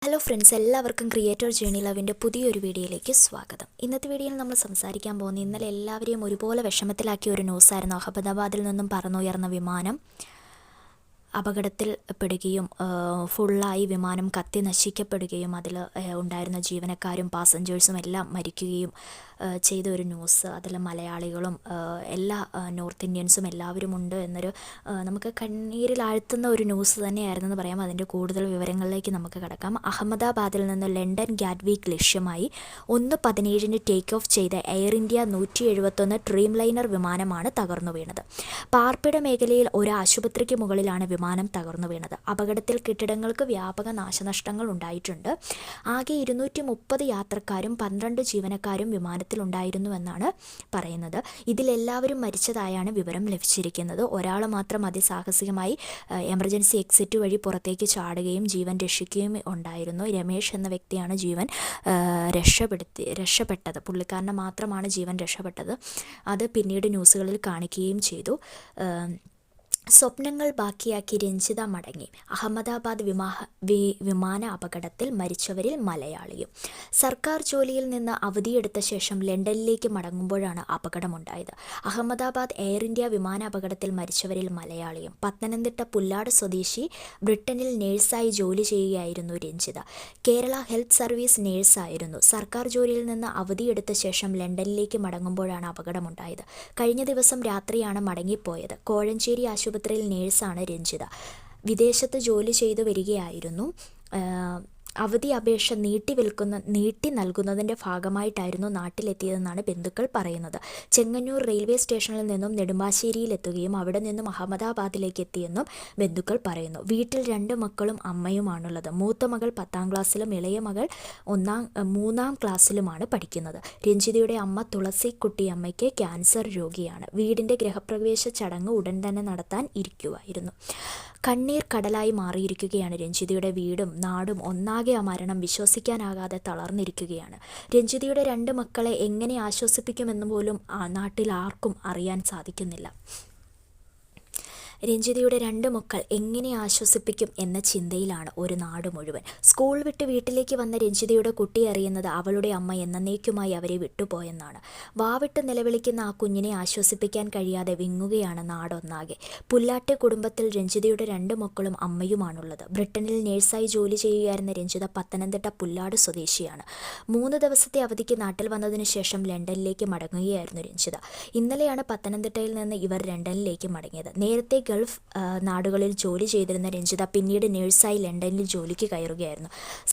Hello friends, എല്ലാവർക്കും creator journey ലവിൻ്റെ പുതിയൊരു വീഡിയോയിലേക്ക് സ്വാഗതം. ഇന്നത്തെ വീഡിയോയിൽ നമ്മൾ സംസാരിക്കാൻ പോകുന്ന ഇന്നലെ എല്ലാവരെയും ഒരുപോലെ വിഷമത്തിലാക്കിയ ഒരു ന്യൂസായിരുന്നു. അഹമ്മദാബാദിൽ നിന്നും പറന്നുയർന്ന വിമാനം അപകടത്തിൽ പെടുകയും ഫുള്ളായി വിമാനം കത്തി നശിക്കപ്പെടുകയും അതിൽ ഉണ്ടായിരുന്ന ജീവനക്കാരും പാസഞ്ചേഴ്സും എല്ലാം മരിക്കുകയും ചെയ്ത ഒരു ന്യൂസ്. അതിൽ മലയാളികളും എല്ലാ നോർത്ത് ഇന്ത്യൻസും എല്ലാവരും ഉണ്ട് എന്നൊരു നമുക്ക് കണ്ണീരിലാഴ്ത്തുന്ന ഒരു ന്യൂസ് തന്നെയായിരുന്നെന്ന് പറയാം. അതിൻ്റെ കൂടുതൽ വിവരങ്ങളിലേക്ക് നമുക്ക് കടക്കാം. അഹമ്മദാബാദിൽ നിന്ന് ലണ്ടൻ ഗാറ്റ്വിക്ക് ലക്ഷ്യമായി 1:17 ടേക്ക് ഓഫ് ചെയ്ത എയർ ഇന്ത്യ 171 ഡ്രീം ലൈനർ വിമാനമാണ് തകർന്നു വീണത്. പാർപ്പിട മേഖലയിൽ ഒരു ആശുപത്രിക്ക് മുകളിലാണ് വിമാനം തകർന്നു വീണത്. അപകടത്തിൽ കെട്ടിടങ്ങൾക്ക് വ്യാപക നാശനഷ്ടങ്ങൾ ഉണ്ടായിട്ടുണ്ട്. ആകെ 230 യാത്രക്കാരും 12 ജീവനക്കാരും വിമാനത്തിലുണ്ടായിരുന്നുവെന്നാണ് പറയുന്നത്. ഇതിലെല്ലാവരും മരിച്ചതായാണ് വിവരം ലഭിച്ചിരിക്കുന്നത്. ഒരാൾ മാത്രം അതിസാഹസികമായി എമർജൻസി എക്സിറ്റ് വഴി പുറത്തേക്ക് ചാടുകയും ജീവൻ രക്ഷിക്കുകയും ഉണ്ടായിരുന്നു. രമേശ് എന്ന വ്യക്തിയാണ് ജീവൻ രക്ഷപ്പെട്ടത്. പുള്ളിക്കാരനെ മാത്രമാണ് ജീവൻ രക്ഷപ്പെട്ടത്. അത് പിന്നീട് ന്യൂസുകളിൽ കാണിക്കുകയും ചെയ്തു. സ്വപ്നങ്ങൾ ബാക്കിയാക്കി രഞ്ജിത മടങ്ങി. അഹമ്മദാബാദ് വിമാന അപകടത്തിൽ മരിച്ചവരിൽ മലയാളിയും. സർക്കാർ ജോലിയിൽ നിന്ന് അവധിയെടുത്ത ശേഷം ലണ്ടനിലേക്ക് മടങ്ങുമ്പോഴാണ് അപകടമുണ്ടായത്. അഹമ്മദാബാദ് എയർ ഇന്ത്യ വിമാന അപകടത്തിൽ മരിച്ചവരിൽ മലയാളിയും. പത്തനംതിട്ട പുല്ലാട് സ്വദേശി ബ്രിട്ടനിൽ നേഴ്സായി ജോലി ചെയ്യുകയായിരുന്നു രഞ്ജിത. കേരള ഹെൽത്ത് സർവീസ് നേഴ്സായിരുന്നു. സർക്കാർ ജോലിയിൽ നിന്ന് അവധിയെടുത്ത ശേഷം ലണ്ടനിലേക്ക് മടങ്ങുമ്പോഴാണ് അപകടമുണ്ടായത്. കഴിഞ്ഞ ദിവസം രാത്രിയാണ് മടങ്ങിപ്പോയത്. കോഴഞ്ചേരി ആശുപത്രിയിൽ നേഴ്സാണ് രഞ്ജിത. വിദേശത്ത് ജോലി ചെയ്തു വരികയായിരുന്നു. അവധി അപേക്ഷ നീട്ടി നൽകുന്നതിൻ്റെ ഭാഗമായിട്ടായിരുന്നു നാട്ടിലെത്തിയതെന്നാണ് ബന്ധുക്കൾ പറയുന്നത്. ചെങ്ങന്നൂർ റെയിൽവേ സ്റ്റേഷനിൽ നിന്നും നെടുമ്പാശ്ശേരിയിലെത്തുകയും അവിടെ നിന്നും അഹമ്മദാബാദിലേക്ക് എത്തിയെന്നും ബന്ധുക്കൾ പറയുന്നു. വീട്ടിൽ 2 മക്കളും അമ്മയുമാണുള്ളത്. മൂത്ത മകൾ 10ാം ക്ലാസ്സിലും ഇളയ മകൾ 3ാം ക്ലാസ്സിലുമാണ് പഠിക്കുന്നത്. രഞ്ജിതയുടെ അമ്മ തുളസിക്കുട്ടിയമ്മയ്ക്ക് ക്യാൻസർ രോഗിയാണ്. വീടിൻ്റെ ഗൃഹപ്രവേശ ചടങ്ങ് ഉടൻ തന്നെ നടത്താൻ ഇരിക്കുമായിരുന്നു. കണ്ണീർ കടലായി മാറിയിരിക്കുകയാണ് രഞ്ജിതയുടെ വീടും നാടും. ഒന്നാകെ ആ മരണം വിശ്വസിക്കാനാകാതെ തളർന്നിരിക്കുകയാണ്. രഞ്ജിതയുടെ 2 മക്കളെ എങ്ങനെ ആശ്വസിപ്പിക്കുമെന്ന് പോലും ആ നാട്ടിൽ ആർക്കും അറിയാൻ സാധിക്കുന്നില്ല. രഞ്ജിതയുടെ 2 മക്കൾ എങ്ങനെ ആശ്വസിപ്പിക്കും എന്ന ചിന്തയിലാണ് ഒരു നാട് മുഴുവൻ. സ്കൂൾ വിട്ട് വീട്ടിലേക്ക് വന്ന രഞ്ജിതയുടെ കുട്ടി അറിയുന്നത് അവളുടെ അമ്മ എന്നേക്കുമായി അവരെ വിട്ടുപോയെന്നാണ്. വാവിട്ട് നിലവിളിക്കുന്ന ആ കുഞ്ഞിനെ ആശ്വസിപ്പിക്കാൻ കഴിയാതെ വിങ്ങുകയാണ് നാടൊന്നാകെ. പുല്ലാട്ടെ കുടുംബത്തിൽ രഞ്ജിതയുടെ 2 മക്കളും അമ്മയുമാണുള്ളത്. ബ്രിട്ടനിൽ നേഴ്സായി ജോലി ചെയ്യുകയായിരുന്ന രഞ്ജിത പത്തനംതിട്ട പുല്ലാട് സ്വദേശിയാണ്. 3 ദിവസത്തെ അവധിക്ക് നാട്ടിൽ വന്നതിന് ശേഷം ലണ്ടനിലേക്ക് മടങ്ങുകയായിരുന്നു രഞ്ജിത. ഇന്നലെയാണ് പത്തനംതിട്ടയിൽ നിന്ന് ഇവർ ലണ്ടനിലേക്ക് മടങ്ങിയത്. നേരത്തെ ഗൾഫ് നാടുകളിൽ ജോലി ചെയ്തിരുന്ന രഞ്ജിത പിന്നീട് നേഴ്സായി ലണ്ടനിൽ ജോലിക്ക് കയറുകയായിരുന്നു.